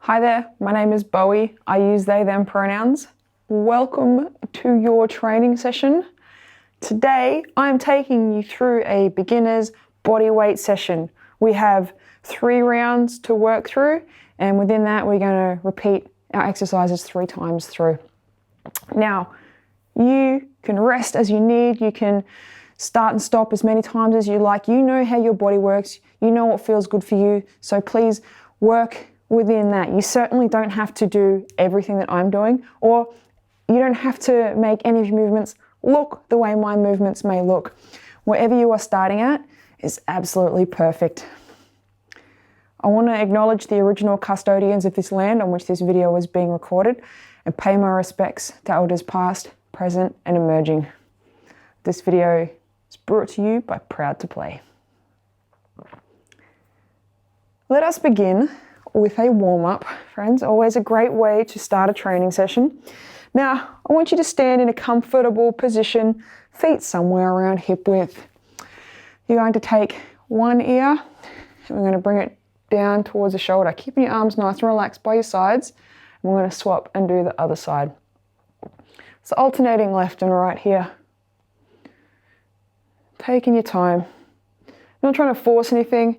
Hi there, my name is Bowie. I use they, them pronouns. Welcome to your training session. Today, I'm taking you through a beginner's body weight session. We have 3 rounds to work through, and within that, we're going to repeat our exercises 3 times through. Now, you can rest as you need. You can start and stop as many times as you like. You know how your body works. You know what feels good for you. So please work within that. You certainly don't have to do everything that I'm doing, or you don't have to make any of your movements look the way my movements may look. Wherever you are starting at is absolutely perfect. I want to acknowledge the original custodians of this land on which this video is being recorded and pay my respects to elders past, present and emerging. This video is brought to you by Proud to Play. Let us begin with a warm-up, friends. Always a great way to start a training session. Now, I want you to stand in a comfortable position, feet somewhere around hip width. You're going to take one ear and we're going to bring it down towards the shoulder, keeping your arms nice and relaxed by your sides. And we're going to swap and do the other side. So alternating left and right here. Taking your time. Not trying to force anything.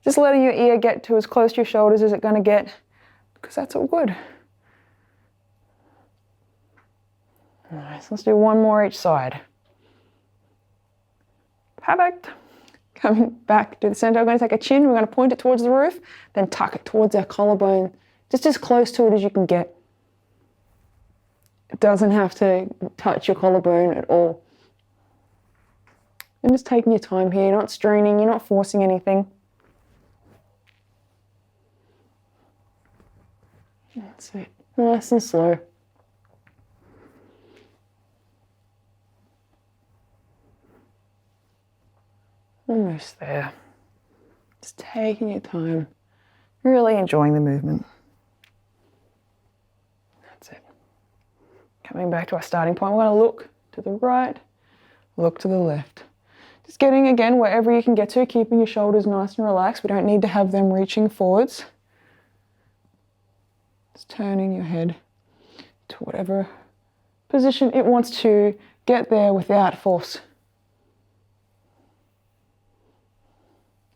Just letting your ear get to as close to your shoulders as it's going to get, because that's all good. Nice, let's do one more each side. Perfect. Coming back to the center, we're going to take a chin, we're going to point it towards the roof, then tuck it towards our collarbone, just as close to it as you can get. It doesn't have to touch your collarbone at all. And just taking your time here, you're not straining, you're not forcing anything. That's it. Nice and slow. Almost there. Just taking your time. Really enjoying the movement. That's it. Coming back to our starting point, we're going to look to the right, look to the left. Just getting, again, wherever you can get to, keeping your shoulders nice and relaxed. We don't need to have them reaching forwards. Just turning your head to whatever position it wants to get there without force.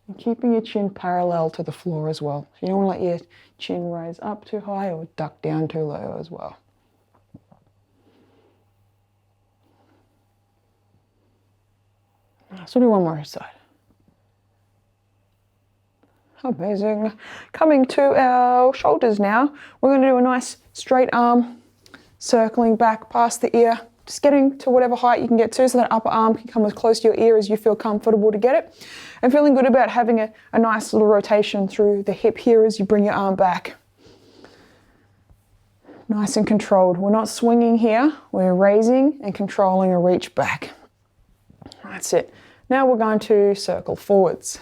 And keeping your chin parallel to the floor as well. So you don't want to let your chin rise up too high or duck down too low as well. So do one more side. Amazing. Coming to our shoulders now, we're going to do a nice straight arm, circling back past the ear, just getting to whatever height you can get to so that upper arm can come as close to your ear as you feel comfortable to get it. And feeling good about having a nice little rotation through the hip here as you bring your arm back. Nice and controlled. We're not swinging here, we're raising and controlling a reach back. That's it. Now we're going to circle forwards.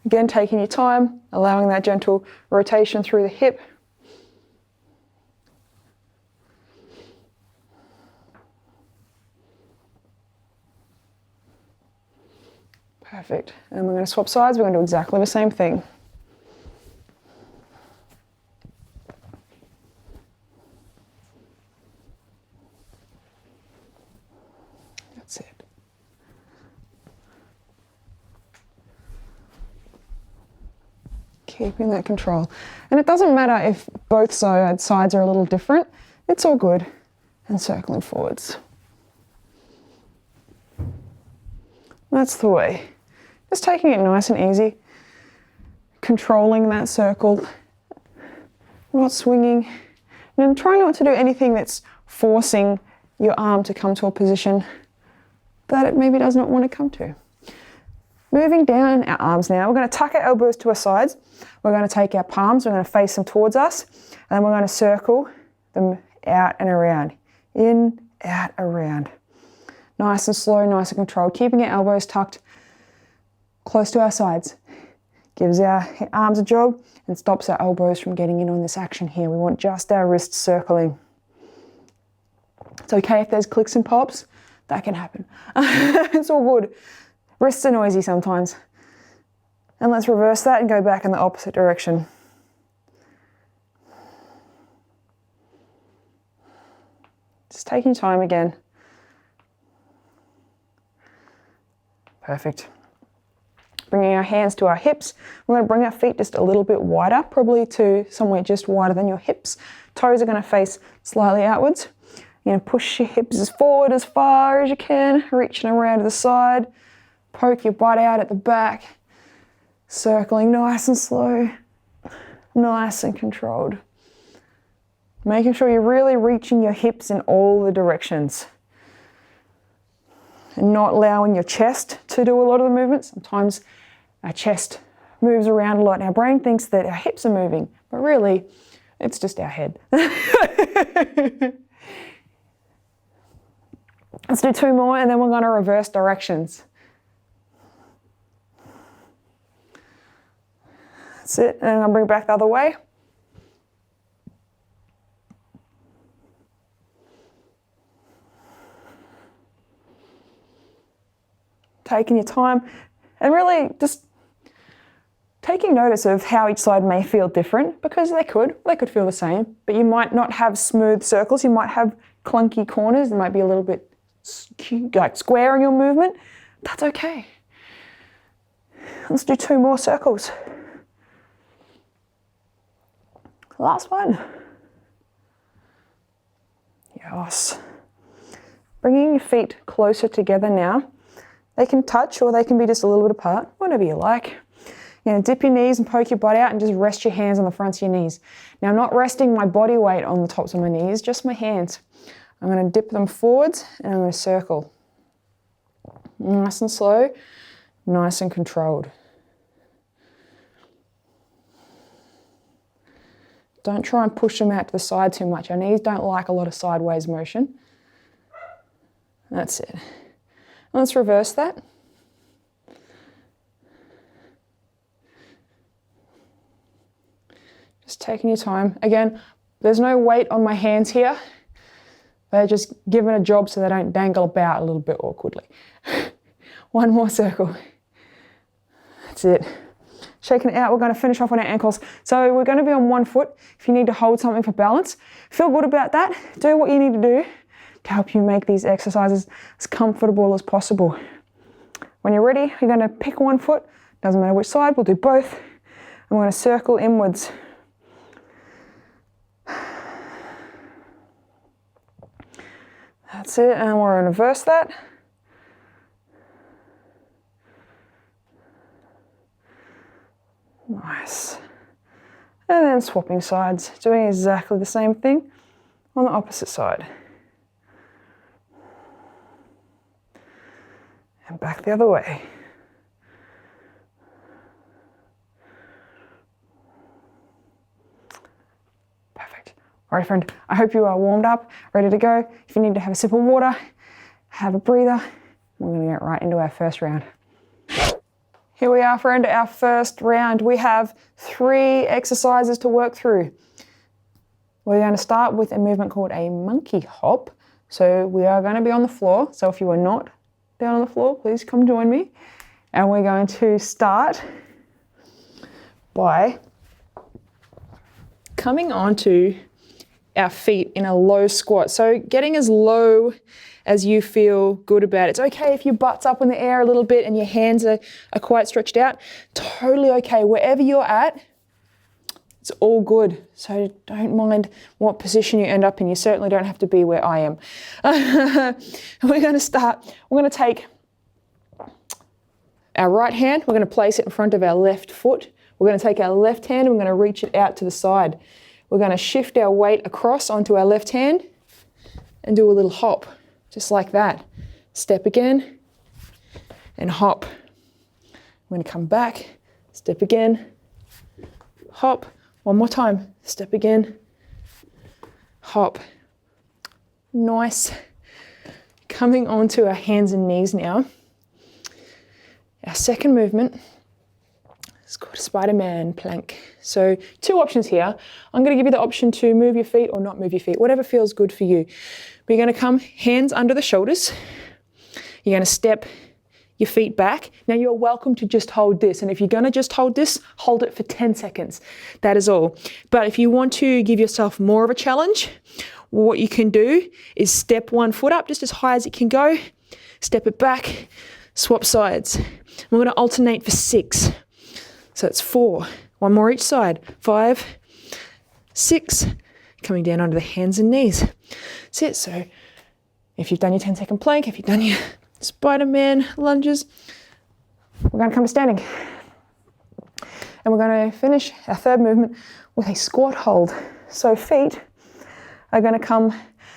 Again, taking your time, allowing that gentle rotation through the hip. Perfect. And we're going to swap sides. We're going to do exactly the same thing. That's it. Keeping that control. And it doesn't matter if both sides are a little different. It's all good. And circling forwards. That's the way. Just taking it nice and easy. Controlling that circle. Not swinging. And try not to do anything that's forcing your arm to come to a position that it maybe does not want to come to. Moving down our arms now, we're going to tuck our elbows to our sides. We're going to take our palms, we're going to face them towards us, and then we're going to circle them out and around. In, out, around. Nice and slow, nice and controlled, keeping our elbows tucked close to our sides. Gives our arms a jog and stops our elbows from getting in on this action here. We want just our wrists circling. It's okay if there's clicks and pops, that can happen. It's all good. Wrists are noisy sometimes. And let's reverse that and go back in the opposite direction. Just taking time again. Perfect. Bringing our hands to our hips. We're going to bring our feet just a little bit wider, probably to somewhere just wider than your hips. Toes are going to face slightly outwards. You're going to push your hips forward as far as you can, reaching around to the side. Poke your butt out at the back. Circling nice and slow, nice and controlled. Making sure you're really reaching your hips in all the directions. And not allowing your chest to do a lot of the movement. Sometimes our chest moves around a lot and our brain thinks that our hips are moving, but really it's just our head. Let's do 2 more and then we're going to reverse directions. That's it, and I'm going to bring it back the other way. Taking your time and really just taking notice of how each side may feel different, because they could feel the same, but you might not have smooth circles, you might have clunky corners, there might be a little bit like square in your movement. That's okay. Let's do 2 more circles. Last one. Yes. Bringing your feet closer together now. They can touch or they can be just a little bit apart, whatever you like. You're going to dip your knees and poke your butt out and just rest your hands on the fronts of your knees. Now I'm not resting my body weight on the tops of my knees, just my hands. I'm going to dip them forwards and I'm going to circle. Nice and slow, nice and controlled. Don't try and push them out to the side too much. Our knees don't like a lot of sideways motion. That's it. Let's reverse that. Just taking your time. Again, there's no weight on my hands here. They're just given a job so they don't dangle about a little bit awkwardly. 1 more circle. That's it. Shaking it out, we're going to finish off on our ankles. So we're going to be on 1 foot. If you need to hold something for balance, feel good about that. Do what you need to do to help you make these exercises as comfortable as possible. When you're ready, you're going to pick 1 foot. Doesn't matter which side, we'll do both. And we're going to circle inwards. That's it, and we're going to reverse that. Nice. And then swapping sides, doing exactly the same thing on the opposite side. And back the other way. Perfect. All right, friend, I hope you are warmed up, ready to go. If you need to have a sip of water, have a breather. We're going to get right into our first round. Here we are, friend, our first round. We have 3 exercises to work through. We're going to start with a movement called a monkey hop. So we are going to be on the floor. So if you are not down on the floor, please come join me. And we're going to start by coming onto our feet in a low squat. So getting as low as you feel good about it. It's okay if your butt's up in the air a little bit and your hands are quite stretched out. Totally okay. Wherever you're at, it's all good. So don't mind what position you end up in. You certainly don't have to be where I am. We're going to start. We're going to take our right hand. We're going to place it in front of our left foot. We're going to take our left hand and we're going to reach it out to the side. We're going to shift our weight across onto our left hand and do a little hop, just like that. Step again and hop. I'm going to come back, step again, hop. 1 more time, step again, hop. Nice. Coming onto our hands and knees now. Our second movement is called Spider-Man plank. So 2 options here. I'm going to give you the option to move your feet or not move your feet, whatever feels good for you. But you're going to come hands under the shoulders. You're going to step your feet back. Now you're welcome to just hold this. And if you're gonna just hold this, hold it for 10 seconds. That is all. But if you want to give yourself more of a challenge, what you can do is step one foot up just as high as it can go, step it back, swap sides. We're gonna alternate for 6. So it's 4, one more each side, 5, 6, coming down onto the hands and knees. That's it. So if you've done your 10-second plank, if you've done your Spider-Man lunges, we're going to come to standing. And we're going to finish our third movement with a squat hold. So feet are going to come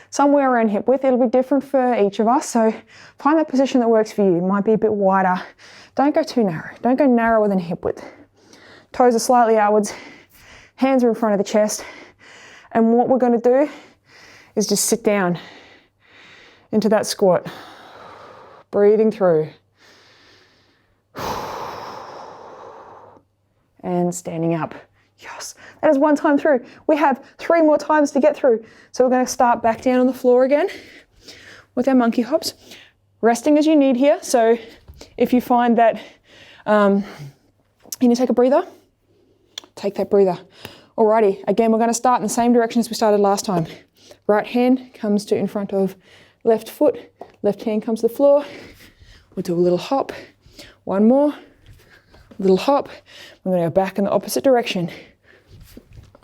somewhere around hip width. It'll be different for each of us. So find that position that works for you. It might be a bit wider. Don't go too narrow. Don't go narrower than hip width. Toes are slightly outwards. Hands are in front of the chest. And what we're going to do is just sit down into that squat. Breathing through. And standing up. Yes, that is one time through. We have 3 more times to get through. So we're going to start back down on the floor again with our monkey hops. Resting as you need here. So if you find that you need to take a breather, take that breather. Alrighty, again, we're going to start in the same direction as we started last time. Right hand comes to in front of left foot. Left hand comes to the floor. We'll do a little hop. One more. Little hop. We're going to go back in the opposite direction.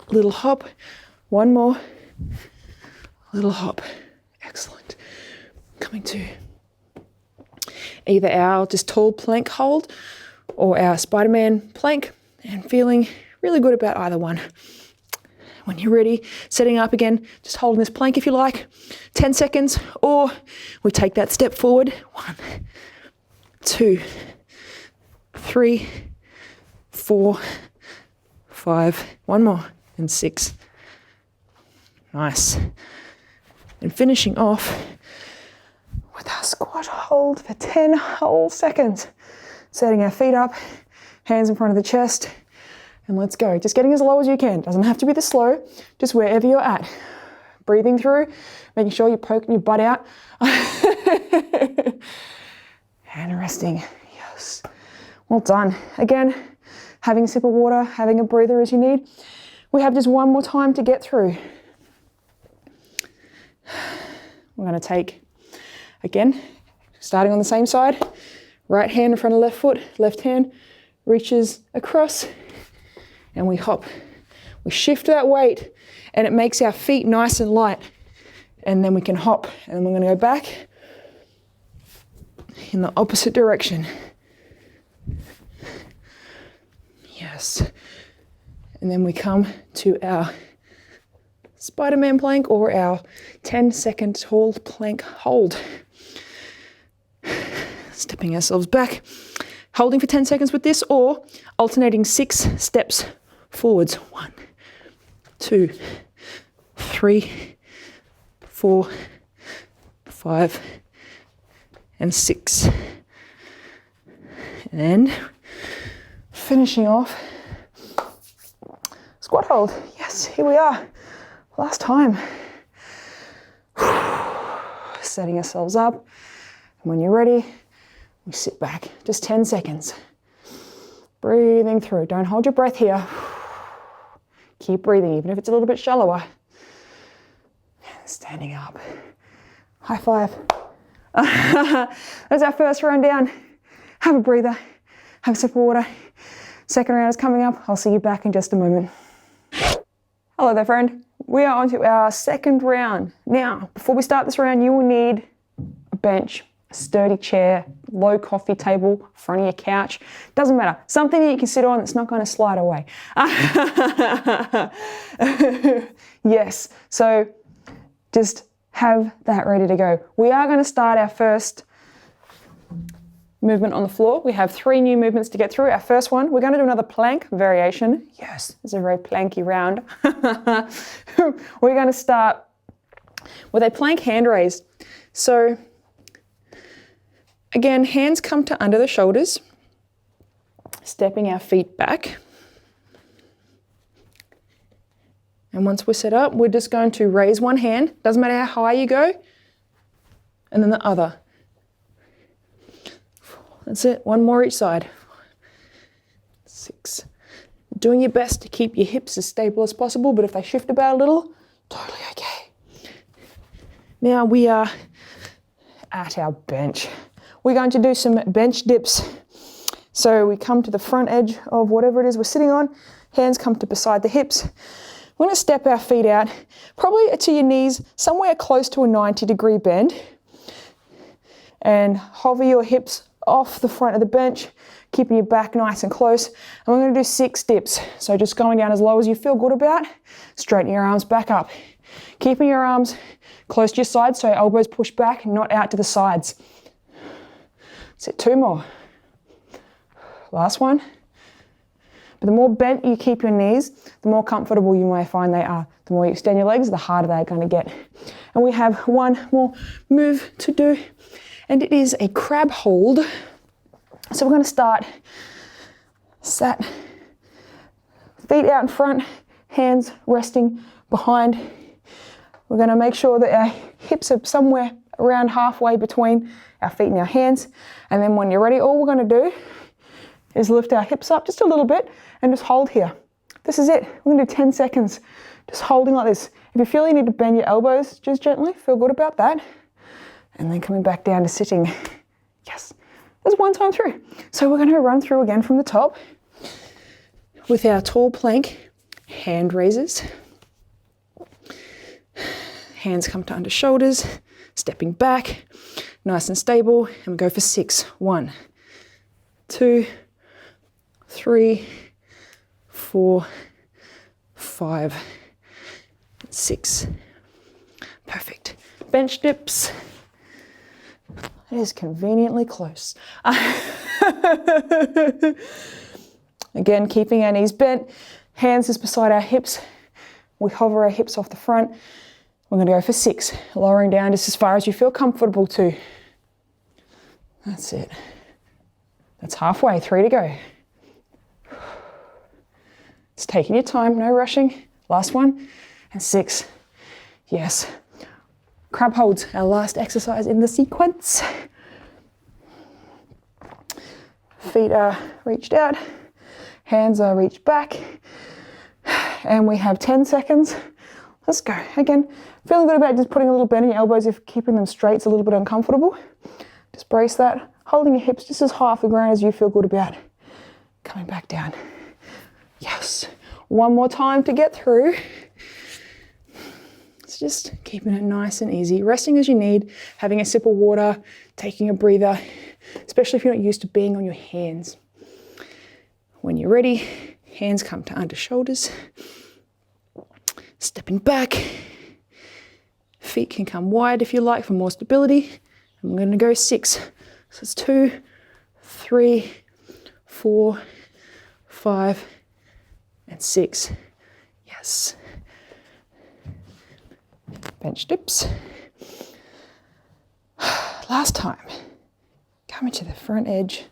Little hop. One more. Little hop. Excellent. Coming to either our just tall plank hold or our Spider-Man plank, and feeling really good about either one. When you're ready, setting up again, just holding this plank if you like, 10 seconds, or we take that step forward. 1, 2, 3, 4, 5, one more, and 6. Nice. And finishing off with our squat hold for 10 whole seconds. Setting our feet up, hands in front of the chest, and let's go. Just getting as low as you can. Doesn't have to be this slow, just wherever you're at. Breathing through, making sure you're poking your butt out. And resting. Yes. Well done. Again, having a sip of water, having a breather as you need. We have just one more time to get through. We're going to take, again, starting on the same side, right hand in front of left foot, left hand reaches across, and we hop. We shift that weight, and it makes our feet nice and light. And then we can hop, and we're going to go back in the opposite direction. Yes. And then we come to our Spider-Man plank or our 10-second tall plank hold. Stepping ourselves back, holding for 10 seconds with this, or alternating 6 steps forwards. 1, 2, 3, 4, 5, and 6. And finishing off, squat hold. Yes, here we are. Last time. Setting ourselves up. And when you're ready, we sit back. Just 10 seconds. Breathing through. Don't hold your breath here. Keep breathing, even if it's a little bit shallower. Standing up. High five. That's our first round down. Have a breather. Have a sip of water. Second round is coming up. I'll see you back in just a moment. Hello there, friend. We are on to our second round. Now, before we start this round, you will need a bench, a sturdy chair, low coffee table, front of your couch. Doesn't matter. Something that you can sit on that's not going to slide away. Yes, so just have that ready to go. We are going to start our first movement on the floor. We have 3 new movements to get through. Our first one, we're going to do another plank variation. Yes, it's a very planky round. We're going to start with a plank hand raise. So again, hands come to under the shoulders, stepping our feet back. And once we're set up, we're just going to raise one hand, doesn't matter how high you go, and then the other. That's it, one more each side. 6. Doing your best to keep your hips as stable as possible, but if they shift about a little, totally okay. Now we are at our bench. We're going to do some bench dips. So we come to the front edge of whatever it is we're sitting on, hands come to beside the hips. We're going to step our feet out, probably to your knees, somewhere close to a 90-degree bend, and hover your hips off the front of the bench, keeping your back nice and close. And we're going to do 6 dips. So just going down as low as you feel good about, straighten your arms back up. Keeping your arms close to your sides so your elbows push back, not out to the sides. That's it, 2 more. Last one. But the more bent you keep your knees, the more comfortable you may find they are. The more you extend your legs, the harder they're going to get. And we have one more move to do, and it is a crab hold. So we're going to start sat, feet out in front, hands resting behind. We're going to make sure that our hips are somewhere around halfway between our feet and our hands. And then when you're ready, all we're going to do is lift our hips up just a little bit and just hold here. This is it. We're going to do 10 seconds just holding like this. If you feel you need to bend your elbows, just gently, feel good about that. And then coming back down to sitting. Yes, there's one time through. So we're going to run through again from the top with our tall plank, hand raises. Hands come to under shoulders, stepping back, nice and stable, and we go for 6. 1, 2, 3, 4, 5, 6. Perfect. Bench dips. It is conveniently close. Again, keeping our knees bent, hands is beside our hips. We hover our hips off the front. We're going to go for 6, lowering down just as far as you feel comfortable to. That's it. That's halfway, 3 to go. It's taking your time, no rushing. Last one, and 6. Yes. Crab holds, our last exercise in the sequence. Feet are reached out, hands are reached back, and we have 10 seconds. Let's go. Again, feeling good about just putting a little bend in your elbows if keeping them straight is a little bit uncomfortable. Just brace that, holding your hips just as high off the ground as you feel good about. Coming back down. Yes. One more time to get through. It's just keeping it nice and easy, resting as you need, having a sip of water, taking a breather, especially if you're not used to being on your hands. When you're ready, hands come to under shoulders, stepping back, feet can come wide if you like for more stability. I'm going to go 6. So it's 2, 3, 4, 5, and 6. Yes. Bench dips. Last time. Coming to the front edge.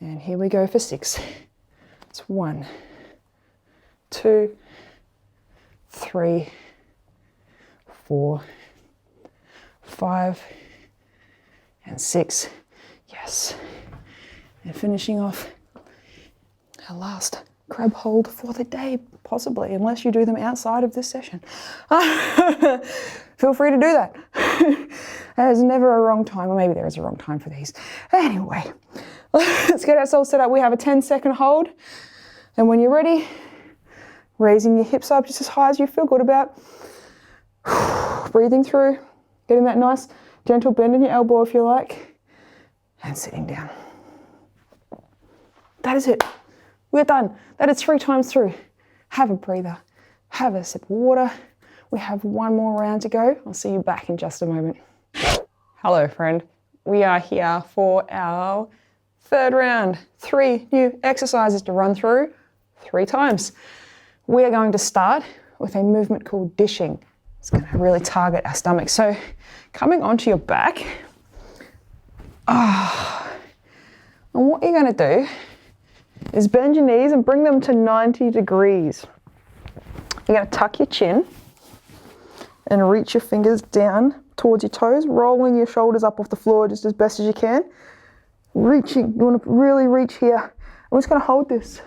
And here we go for 6. It's 1, 2, 3, 4, 5, and 6. Yes. And finishing off our last crab hold for the day, possibly, unless you do them outside of this session. Feel free to do that. There's never a wrong time, or maybe there is a wrong time for these. Anyway, let's get ourselves set up. We have a 10-second hold, and when you're ready, raising your hips up just as high as you feel good about. Breathing through, getting that nice gentle bend in your elbow if you like, and sitting down. That is it. We're done. That is 3 times through. Have a breather. Have a sip of water. We have one more round to go. I'll see you back in just a moment. Hello, friend. We are here for our 3rd round. 3 new exercises to run through 3 times. We are going to start with a movement called dishing. It's going to really target our stomach. So coming onto your back. And what you're going to do is bend your knees and bring them to 90 degrees. You're going to tuck your chin and reach your fingers down towards your toes, rolling your shoulders up off the floor just as best as you can. Reaching, you want to really reach here. I'm just going to hold this.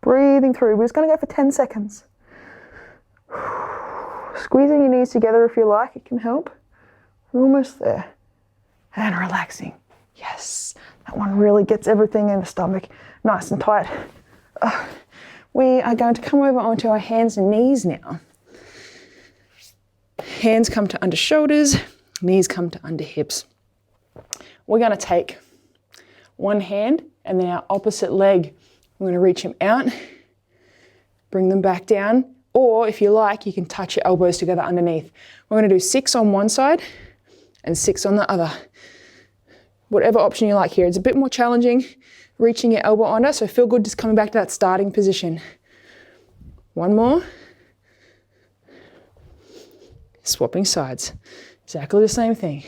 Breathing through. We're just going to go for 10 seconds. Squeezing your knees together if you like, it can help. We're almost there. And relaxing. Yes, that one really gets everything in the stomach nice and tight. We are going to come over onto our hands and knees now. Hands come to under shoulders, knees come to under hips. We're going to take one hand and then our opposite leg. We're going to reach them out, bring them back down, or if you like, you can touch your elbows together underneath. We're going to do 6 on one side and 6 on the other. Whatever option you like here. It's a bit more challenging reaching your elbow under, so feel good just coming back to that starting position. One more. Swapping sides. Exactly the same thing.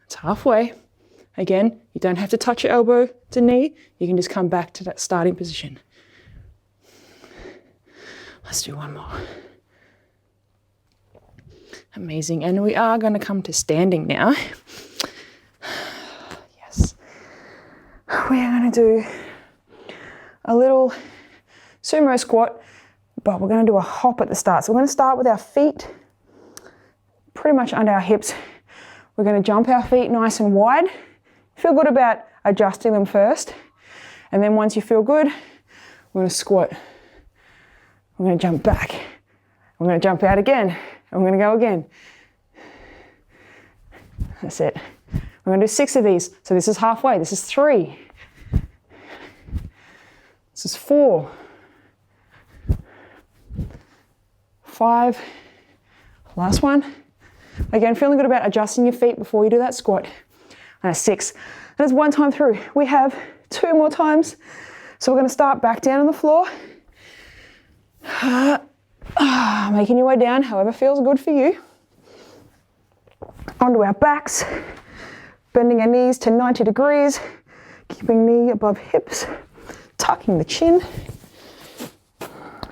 It's halfway. Again, you don't have to touch your elbow to knee. You can just come back to that starting position. Let's do one more. Amazing. And we are going to come to standing now. Yes. We are going to do a little sumo squat, but we're going to do a hop at the start. So we're going to start with our feet pretty much under our hips. We're going to jump our feet nice and wide. Feel good about adjusting them first. And then once you feel good, we're going to squat. We're going to jump back. We're going to jump out again. And we're going to go again. That's it. We're going to do 6 of these. So this is halfway. This is 3. This is 4. 5. Last one. Again, feeling good about adjusting your feet before you do that squat. And 6. That's one time through. We have 2 more times. So we're going to start back down on the floor. Making your way down, however feels good for you. Onto our backs. Bending our knees to 90 degrees. Keeping knee above hips. Tucking the chin.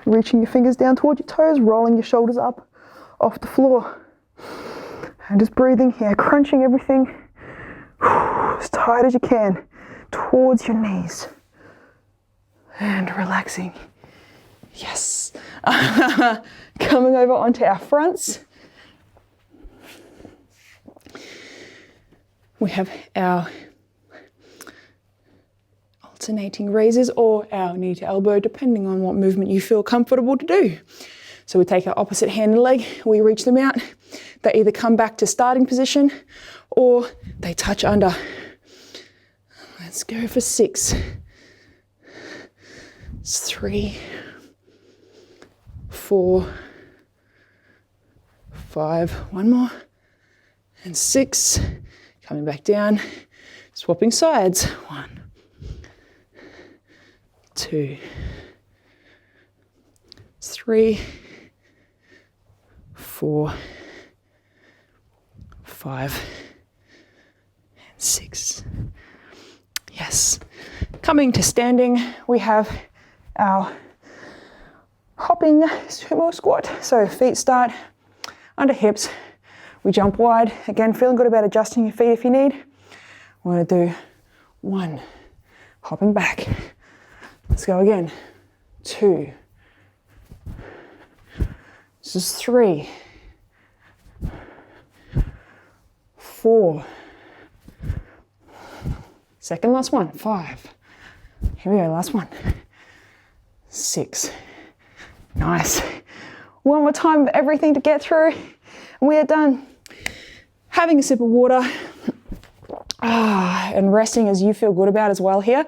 Reaching your fingers down towards your toes. Rolling your shoulders up off the floor. And just breathing here, crunching everything as tight as you can towards your knees. And relaxing. Yes. Coming over onto our fronts. We have our alternating raises or our knee to elbow, depending on what movement you feel comfortable to do. So we take our opposite hand and leg, we reach them out. They either come back to starting position or they touch under. Let's go for 6. It's 3, 4, 5, one more, and 6. Coming back down, swapping sides. 1, 2, 3, 4, 5, and 6. Yes. Coming to standing, we have our hopping sumo squat. So feet start under hips. We jump wide. Again, feeling good about adjusting your feet if you need. We're going to do 1, hopping back. Let's go again. 2. This is 3. 4. Second last one. 5. Here we go, last one. 6. Nice. One more time of everything to get through. And we are done. Having a sip of water. And resting as you feel good about as well here.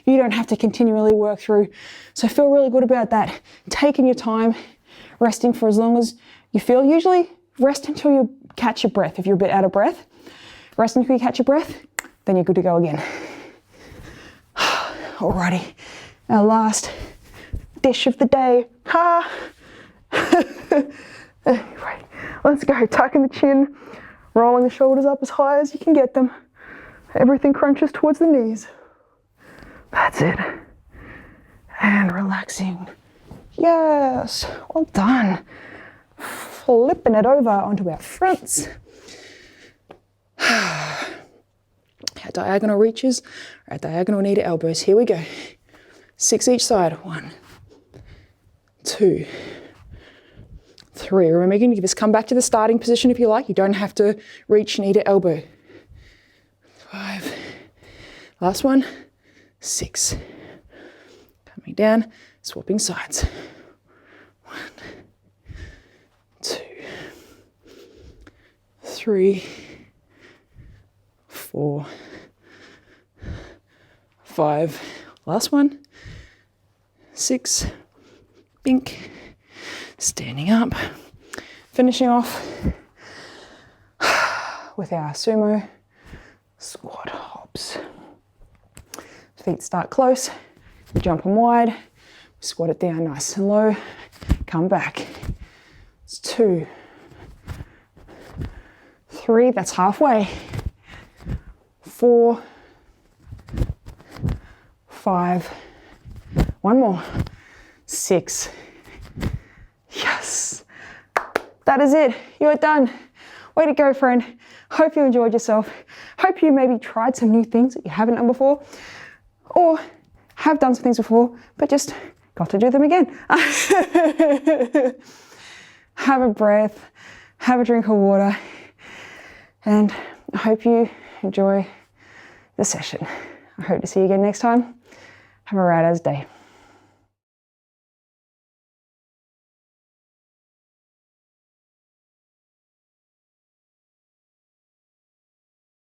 You don't have to continually work through. So feel really good about that. Taking your time, resting for as long as you feel. Usually rest until you catch your breath. If you're a bit out of breath, rest until you catch your breath, then you're good to go again. Alrighty, our last dish of the day. Right, let's go. Tucking the chin, rolling the shoulders up as high as you can get them. Everything crunches towards the knees. That's it. And relaxing. Yes, well done. Flipping it over onto our fronts. Our diagonal reaches, our diagonal knee to elbows. Here we go. 6 each side. 1, 2, 3. Remember, you can just come back to the starting position if you like. You don't have to reach knee to elbow. 5. Last one. 6. Coming down, swapping sides. 1, 2, 3, 4, 5. Last one. 6. Bink. Standing up. Finishing off with our sumo squat hops. Feet start close. Jump them wide. Squat it down nice and low. Come back. It's 2, 3. That's halfway. 4, 5. One more. 6. Yes. That is it. You're done. Way to go, friend. Hope you enjoyed yourself. Hope you maybe tried some new things that you haven't done before, or have done some things before, but just got to do them again. Have a breath, have a drink of water, and I hope you enjoy the session. I hope to see you again next time. Have a rad as day.